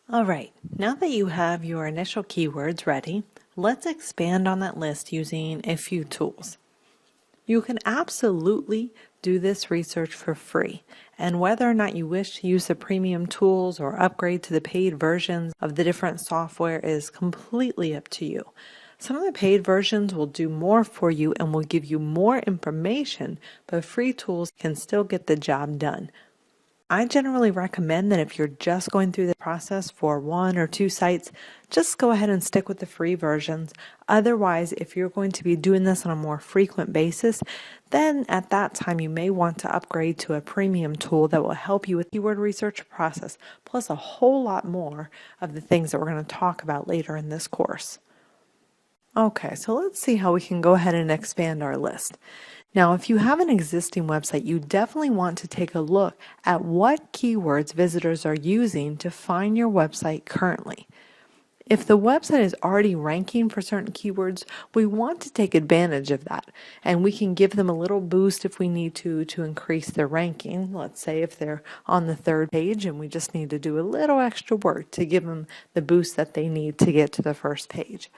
All right, now that you have your initial keywords ready, let's expand on that list using a few tools. You can absolutely do this research for free, and whether or not you wish to use the premium tools or upgrade to the paid versions of the different software is completely up to you. Some of the paid versions will do more for you and will give you more information, but free tools can still get the job done. I generally recommend that if you're just going through the process for one or two sites, just go ahead and stick with the free versions. Otherwise, if you're going to be doing this on a more frequent basis, then at that time you may want to upgrade to a premium tool that will help you with the keyword research process, plus a whole lot more of the things that we're going to talk about later in this course. Okay, so let's see how we can go ahead and expand our list. Now, if you have an existing website, you definitely want to take a look at what keywords visitors are using to find your website currently. If the website is already ranking for certain keywords, we want to take advantage of that, and we can give them a little boost if we need to increase their ranking. Let's say if they're on the third page and we just need to do a little extra work to give them the boost that they need to get to the first page.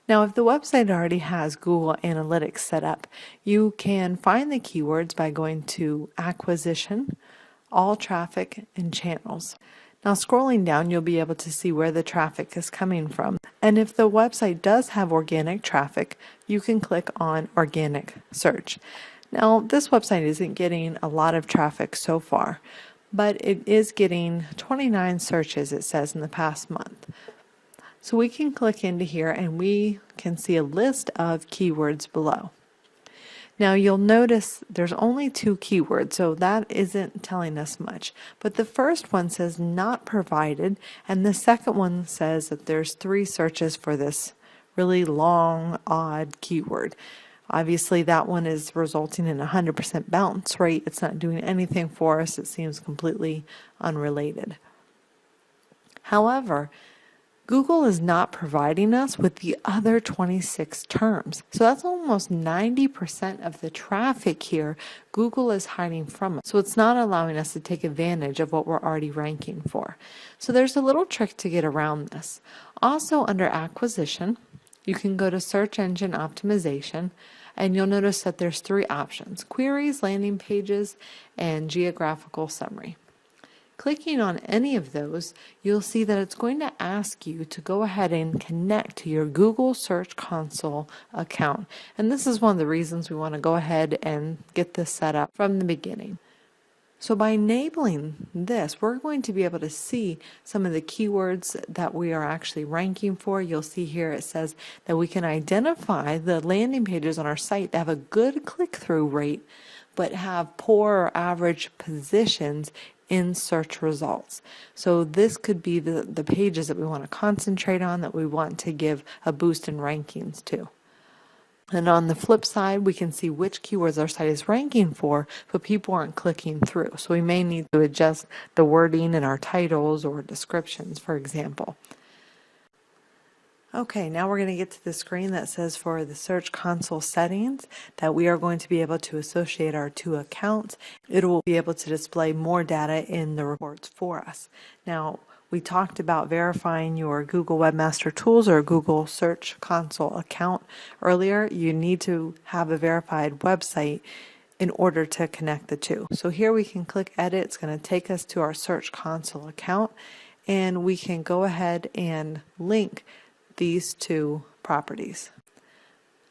Now, if the website already has Google Analytics set up, you can find the keywords by going to Acquisition, All Traffic, and Channels. Now, scrolling down, you'll be able to see where the traffic is coming from. And if the website does have organic traffic, you can click on Organic Search. Now, this website isn't getting a lot of traffic so far, but it is getting 29 searches, it says, in the past month. So we can click into here and we can see a list of keywords below. Now you'll notice there's only 2 keywords, so that isn't telling us much. But the first one says not provided, and the second one says that there's 3 searches for this really long, odd keyword. Obviously that one is resulting in a 100% bounce rate. It's not doing anything for us. It seems completely unrelated. However, Google is not providing us with the other 26 terms. So that's almost 90% of the traffic here Google is hiding from us. So it's not allowing us to take advantage of what we're already ranking for. So there's a little trick to get around this. Also under Acquisition, you can go to Search Engine Optimization, and you'll notice that there's 3 options: Queries, Landing Pages, and Geographical Summary. Clicking on any of those, you'll see that it's going to ask you to go ahead and connect to your Google Search Console account. And this is one of the reasons we want to go ahead and get this set up from the beginning. So by enabling this, we're going to be able to see some of the keywords that we are actually ranking for. You'll see here it says that we can identify the landing pages on our site that have a good click-through rate, but have poor or average positions in search results. So this could be the pages that we want to concentrate on, that we want to give a boost in rankings to. And on the flip side, we can see which keywords our site is ranking for, but people aren't clicking through. So we may need to adjust the wording in our titles or descriptions, for example. Okay, now we're going to get to the screen that says for the Search Console settings that we are going to be able to associate our 2 accounts. It will be able to display more data in the reports for us. Now, we talked about verifying your Google Webmaster Tools or Google Search Console account earlier. You need to have a verified website in order to connect the 2. So here we can click Edit. It's going to take us to our Search Console account, and we can go ahead and link these 2 properties.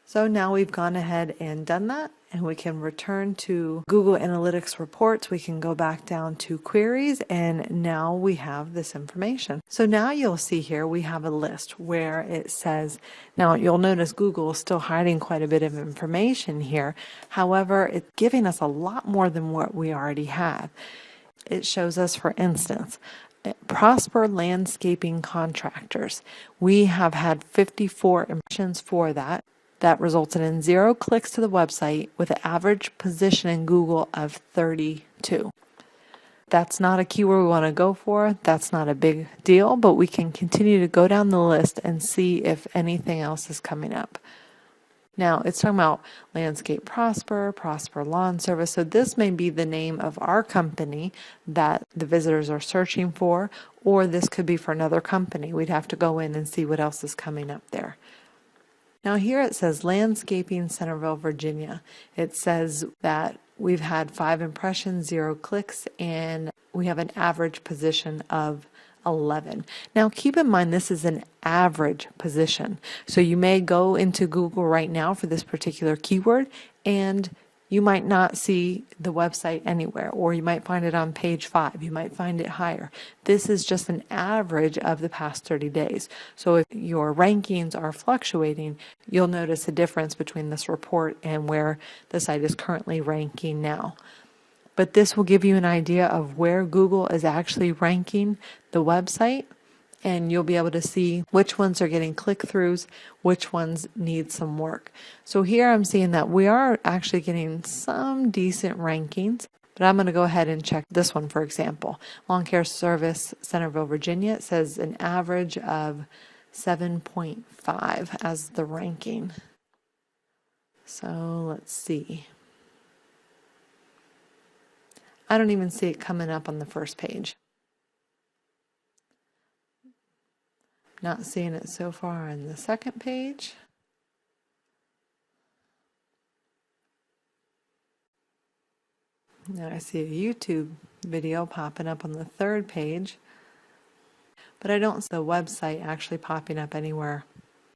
So now we've gone ahead and done that, and we can return to Google Analytics reports. We can go back down to queries, and now we have this information. So now you'll see here we have a list where it says, now you'll notice Google is still hiding quite a bit of information here. However, it's giving us a lot more than what we already have. It shows us, for instance, Prosper Landscaping Contractors. We have had 54 impressions for that. That resulted in 0 clicks to the website with an average position in Google of 32. That's not a keyword we want to go for. That's not a big deal, but we can continue to go down the list and see if anything else is coming up. Now, it's talking about Landscape Prosper, Prosper Lawn Service. So this may be the name of our company that the visitors are searching for, or this could be for another company. We'd have to go in and see what else is coming up there. Now here it says Landscaping Centerville, Virginia. It says that we've had 5 impressions, 0 clicks, and we have an average position of 11. Now keep in mind this is an average position. So you may go into Google right now for this particular keyword and you might not see the website anywhere, or you might find it on page 5. You might find it higher. This is just an average of the past 30 days. So if your rankings are fluctuating, you'll notice a difference between this report and where the site is currently ranking now. But this will give you an idea of where Google is actually ranking the website, and you'll be able to see which ones are getting click-throughs, which ones need some work. So here I'm seeing that we are actually getting some decent rankings, but I'm going to go ahead and check this one, for example. Lawn Care Service, Centerville, Virginia. It says an average of 7.5 as the ranking. So let's see. I don't even see it coming up on the first page. Not seeing it so far on the second page. Now I see a YouTube video popping up on the third page, but I don't see the website actually popping up anywhere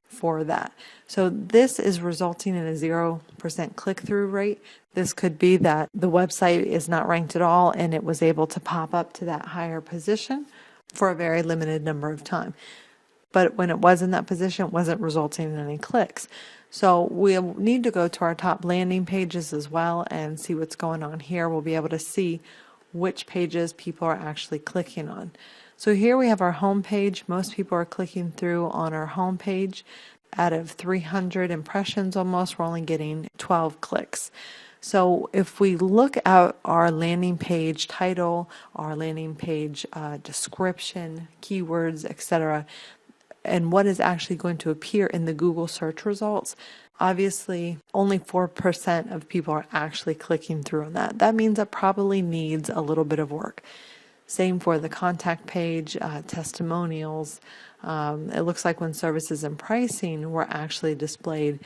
for that. So this is resulting in a 0% click-through rate. This could be that the website is not ranked at all and it was able to pop up to that higher position for a very limited number of time. But when it was in that position, it wasn't resulting in any clicks. So we'll need to go to our top landing pages as well and see what's going on here. We'll be able to see which pages people are actually clicking on. So here we have our home page. Most people are clicking through on our home page. Out of 300 impressions almost, we're only getting 12 clicks. So if we look at our landing page title, our landing page description, keywords, etc., and what is actually going to appear in the Google search results, obviously only 4% of people are actually clicking through on that. That means it probably needs a little bit of work. Same for the contact page, testimonials. It looks like when services and pricing were actually displayed,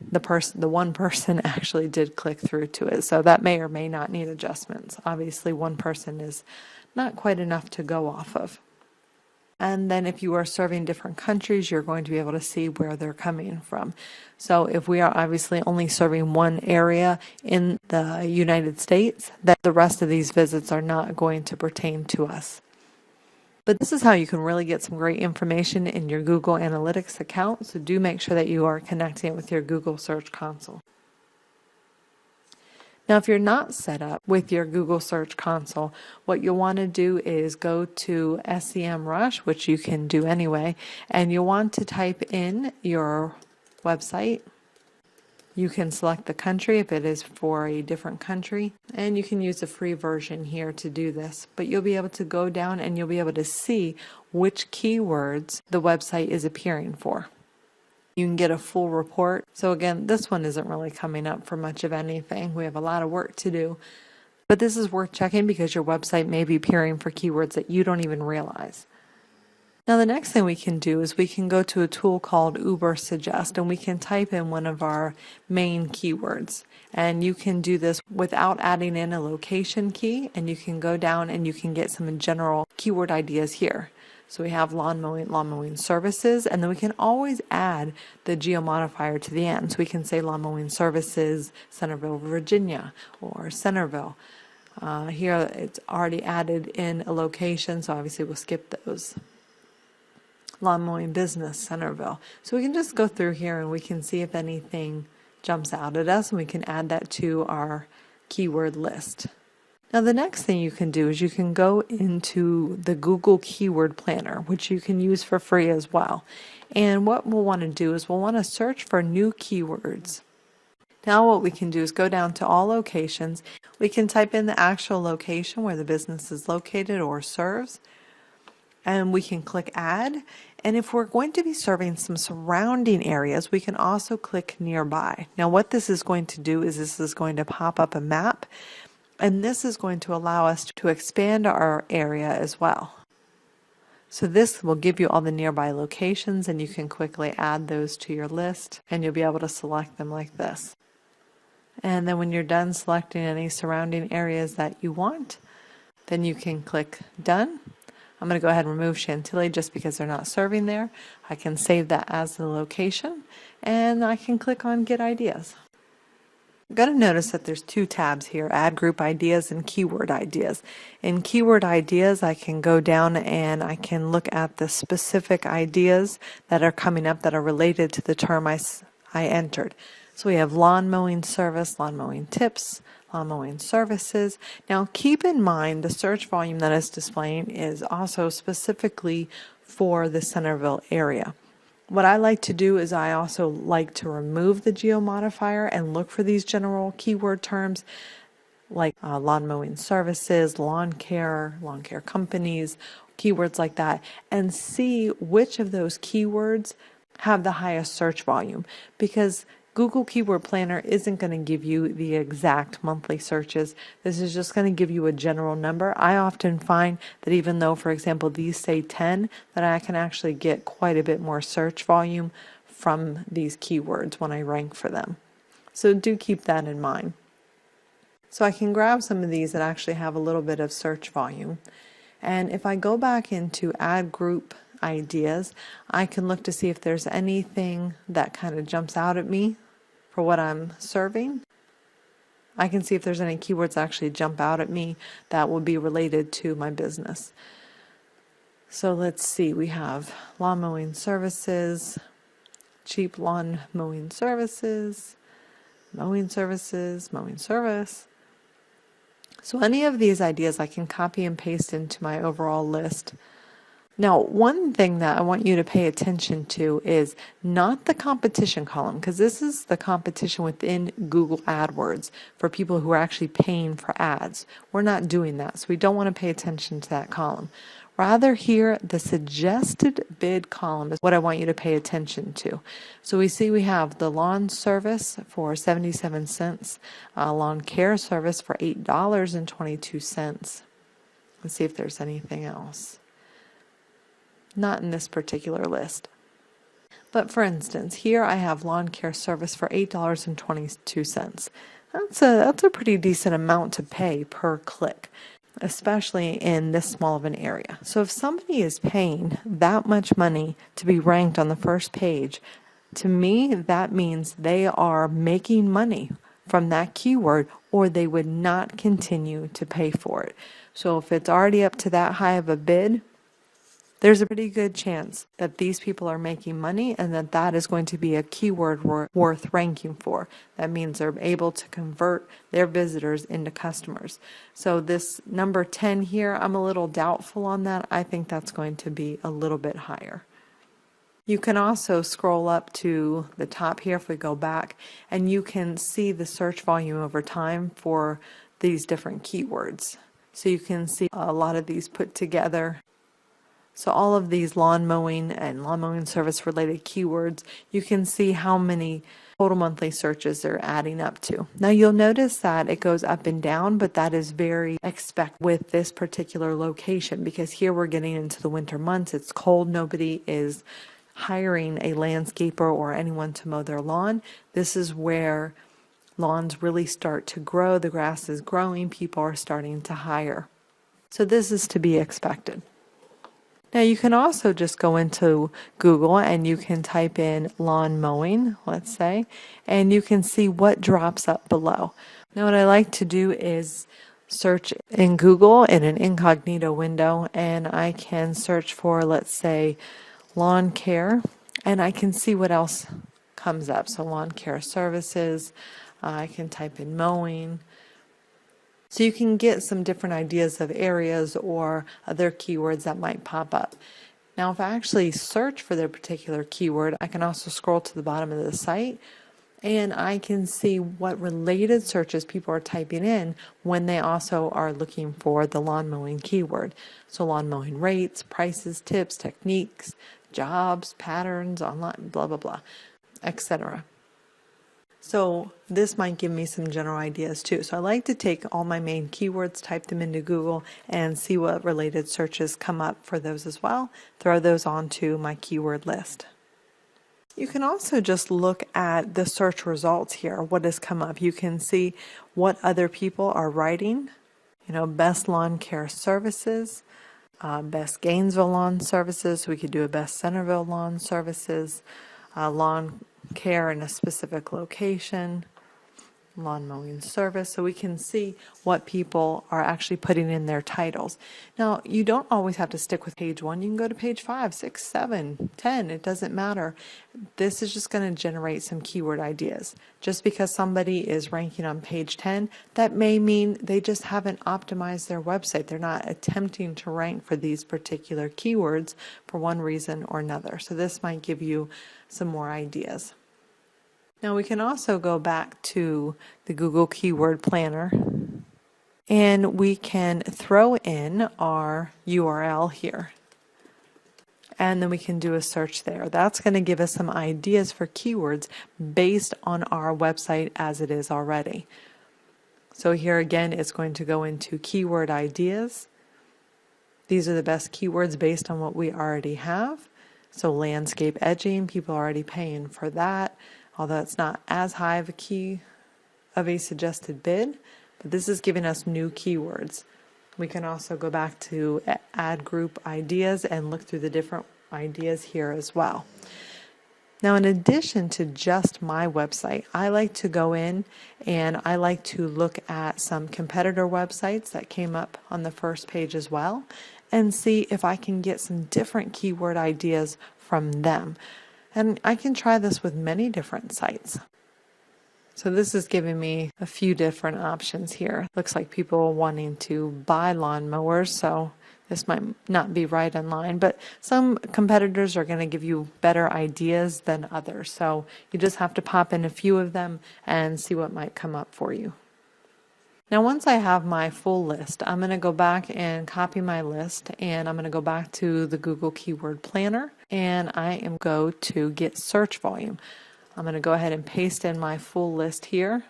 the one person actually did click through to it. So that may or may not need adjustments. Obviously, one person is not quite enough to go off of. And then if you are serving different countries, you're going to be able to see where they're coming from. So if we are obviously only serving one area in the United States, then the rest of these visits are not going to pertain to us. But this is how you can really get some great information in your Google Analytics account. So do make sure that you are connecting it with your Google Search Console. Now, if you're not set up with your Google Search Console, what you'll want to do is go to SEMrush, which you can do anyway, and you'll want to type in your website. You can select the country if it is for a different country, and you can use the free version here to do this. But you'll be able to go down and you'll be able to see which keywords the website is appearing for. You can get a full report. So again, this one isn't really coming up for much of anything. We have a lot of work to do. But this is worth checking because your website may be appearing for keywords that you don't even realize. Now the next thing we can do is we can go to a tool called Ubersuggest, and we can type in one of our main keywords. And you can do this without adding in a location key, and you can go down and you can get some general keyword ideas here. So we have lawn mowing services, and then we can always add the geo modifier to the end. So we can say lawn mowing services, Centerville, Virginia, or Centerville. Here it's already added in a location, so obviously we'll skip those. Lawn mowing business, Centerville. So we can just go through here and we can see if anything jumps out at us, and we can add that to our keyword list. Now the next thing you can do is you can go into the Google Keyword Planner, which you can use for free as well. And what we'll want to do is we'll want to search for new keywords. Now what we can do is go down to all locations. We can type in the actual location where the business is located or serves. and we can click add. And if we're going to be serving some surrounding areas, we can also click nearby. Now what this is going to do is this is going to pop up a map, and this is going to allow us to expand our area as well. So this will give you all the nearby locations, and you can quickly add those to your list, and you'll be able to select them like this. And then when you're done selecting any surrounding areas that you want, then you can click done. I'm going to go ahead and remove Chantilly just because they're not serving there. I can save that as the location, and I can click on Get Ideas. You're going to notice that there's two tabs here, Add Group Ideas and Keyword Ideas. In Keyword Ideas, I can go down and I can look at the specific ideas that are coming up that are related to the term I entered. So we have lawn mowing service, lawn mowing tips, lawn mowing services. Now keep in mind the search volume that is displaying is also specifically for the Centerville area. What I like to do is I also like to remove the geo modifier and look for these general keyword terms like lawn mowing services, lawn care companies, keywords like that, and see which of those keywords have the highest search volume, because Google Keyword Planner isn't going to give you the exact monthly searches. This is just going to give you a general number. I often find that even though, for example, these say 10, that I can actually get quite a bit more search volume from these keywords when I rank for them. So do keep that in mind. So I can grab some of these that actually have a little bit of search volume. And if I go back into Add Group Ideas, I can look to see if there's anything that kind of jumps out at me for what I'm serving. I can see if there's any keywords that actually jump out at me that will be related to my business. So let's see, we have lawn mowing services, cheap lawn mowing services, mowing services, mowing service. So any of these ideas I can copy and paste into my overall list. Now, one thing that I want you to pay attention to is not the competition column, because this is the competition within Google AdWords for people who are actually paying for ads. We're not doing that, so we don't want to pay attention to that column. Rather here, the suggested bid column is what I want you to pay attention to. So we see we have the lawn service for 77 cents, lawn care service for $8.22. Let's see if there's anything else. Not in this particular list. But for instance, here I have lawn care service for $8.22. That's a pretty decent amount to pay per click, especially in this small of an area. So if somebody is paying that much money to be ranked on the first page, to me that means they are making money from that keyword, or they would not continue to pay for it. So if it's already up to that high of a bid, there's a pretty good chance that these people are making money and that that is going to be a keyword worth ranking for. That means they're able to convert their visitors into customers. So this number 10 here, I'm a little doubtful on that. I think that's going to be a little bit higher. You can also scroll up to the top here if we go back, and you can see the search volume over time for these different keywords. So you can see a lot of these put together. So all of these lawn mowing and lawn mowing service related keywords, you can see how many total monthly searches they're adding up to. Now you'll notice that it goes up and down, but that is very expected with this particular location, because here we're getting into the winter months. It's cold. Nobody is hiring a landscaper or anyone to mow their lawn. This is where lawns really start to grow. The grass is growing. People are starting to hire. So this is to be expected. Now you can also just go into Google and you can type in lawn mowing, let's say, and you can see what drops up below. Now what I like to do is search in Google in an incognito window, and I can search for, let's say, lawn care, and I can see what else comes up. So lawn care services, I can type in mowing. So you can get some different ideas of areas or other keywords that might pop up. Now, if I actually search for their particular keyword, I can also scroll to the bottom of the site, And I can see what related searches people are typing in when they also are looking for the lawn mowing keyword. So lawn mowing rates, prices, tips, techniques, jobs, patterns, online, blah, blah, blah, etc. So this might give me some general ideas too. So I like to take all my main keywords, type them into Google, and see what related searches come up for those as well. Throw those onto my keyword list. You can also just look at the search results here, what has come up. You can see what other people are writing, best lawn care services, best Gainesville lawn services. We could do a best Centerville lawn services, lawn care in a specific location, lawn mowing service, so we can see what people are actually putting in their titles. Now, you don't always have to stick with page 1. You can go to page 5, 6, 7, 10. It doesn't matter. This is just going to generate some keyword ideas. Just because somebody is ranking on page 10, that may mean they just haven't optimized their website. They're not attempting to rank for these particular keywords for one reason or another. So this might give you some more ideas. Now we can also go back to the Google Keyword Planner, and we can throw in our URL here, and then we can do a search there. That's going to give us some ideas for keywords based on our website as it is already. So here again, it's going to go into keyword ideas. These are the best keywords based on what we already have. So landscape edging, people are already paying for that, although it's not as high of a suggested bid, but this is giving us new keywords. We can also go back to add group ideas and look through the different ideas here as well. Now, in addition to just my website, I like to go in and I like to look at some competitor websites that came up on the first page as well and see if I can get some different keyword ideas from them. And I can try this with many different sites. So this is giving me a few different options here. Looks like people wanting to buy lawn mowers, so this might not be right in line, but some competitors are going to give you better ideas than others. So you just have to pop in a few of them and see what might come up for you. Now, once I have my full list, I'm going to go back and copy my list, and I'm going to go back to the Google Keyword Planner, and I am go to get search volume. I'm going to go ahead and paste in my full list here.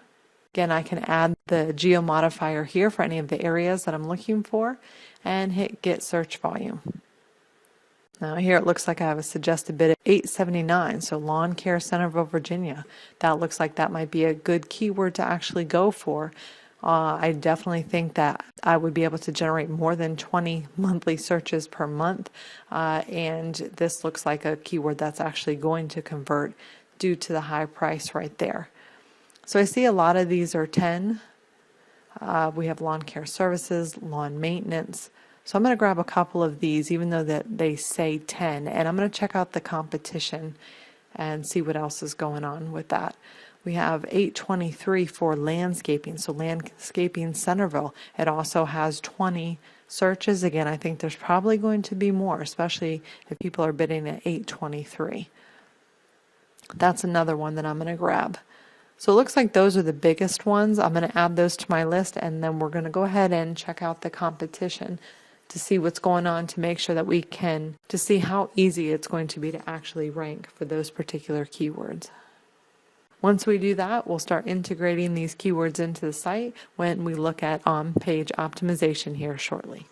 Again, I can add the geo modifier here for any of the areas that I'm looking for and hit get search volume. Now here it looks like I have a suggested bid at $8.79, so lawn care Centerville, Virginia. That looks like that might be a good keyword to actually go for. I definitely think that I would be able to generate more than 20 monthly searches per month, and this looks like a keyword that's actually going to convert due to the high price right there. So I see a lot of these are 10. We have lawn care services, lawn maintenance. So I'm going to grab a couple of these, even though that they say 10, and I'm going to check out the competition and see what else is going on with that. We have 823 for landscaping, so landscaping Centerville. It also has 20 searches. Again, I think there's probably going to be more, especially if people are bidding at 823. That's another one that I'm going to grab. So it looks like those are the biggest ones. I'm going to add those to my list, and then we're going to go ahead and check out the competition to see what's going on, to make sure that we can, to see how easy it's going to be to actually rank for those particular keywords. Once we do that, we'll start integrating these keywords into the site when we look at on-page optimization here shortly.